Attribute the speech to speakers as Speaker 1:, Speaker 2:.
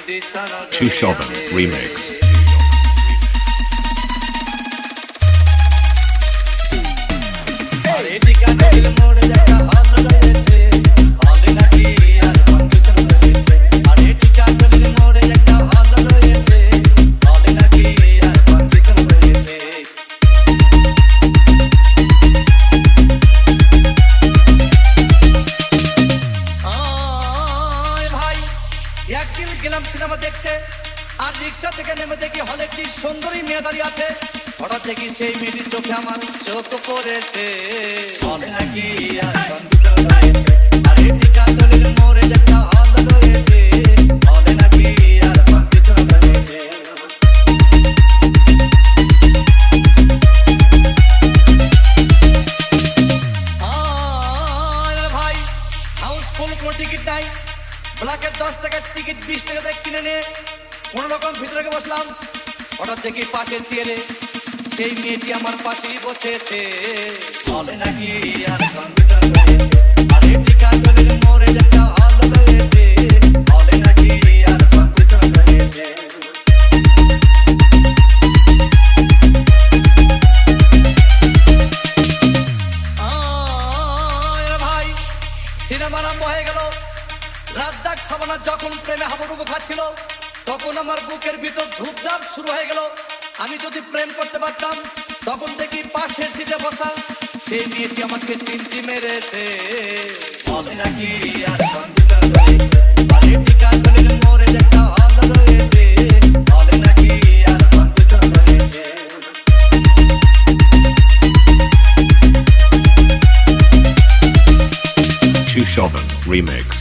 Speaker 1: Chushovan Remix.
Speaker 2: একদিন গেলাম cinema দেখতে, আর রিক্সা থেকে নেমে দেখি হলে একটি সুন্দরী মেয়ে দাঁড়িয়ে আছে। হঠাৎ দেখি সেই মেয়েটির চোখে আমার চোখ পড়েছে। বলে নাকি আর কম্পিউটার রয়েছে, আর এটি কাজলের মোড়ে একটা হল রয়েছে। বলে নাকি আর কম্পিউটার রয়েছে। ভাই হাউসফুল কোনো টিকিট নাই, ব্ল্যাকের 10 টাকার টিকিট 20 টাকা দিয়ে কিনে নিয়ে কোনো রকম ভিতরে বসলাম। হঠাৎ দেখি পাশের চেয়ারে সেই মেয়েটি আমার পাশেই বসেছে। বলে নাকি আর কম্পিউটার রয়েছে, আর এটি কাজলের মোড়ে একটা হল রয়েছে। বলে নাকি আর কম্পিউটার রয়েছে। ভাই সিনেমা আরম্ভ হয়ে গেল। রাত ডাক সাবানা যখন প্রেমে হাবুডুবু খাচ্ছিল, তখন আমার বুকের ভিতর ধূপধাপ শুরু হয়ে গেল। আমি যদি প্রেম করতে পারতাম, তখন দেখি পাশের সিটে বসা সেই মেয়েটি আমাকে চিমটি মেরেছে। বলে নাকি আর কম্পিউটার রয়েছে, আর এটি কাজলের মোড়ে একটা হল রয়েছে। বলে নাকি আর কম্পিউটার রয়েছে।
Speaker 1: Chushovan Remix.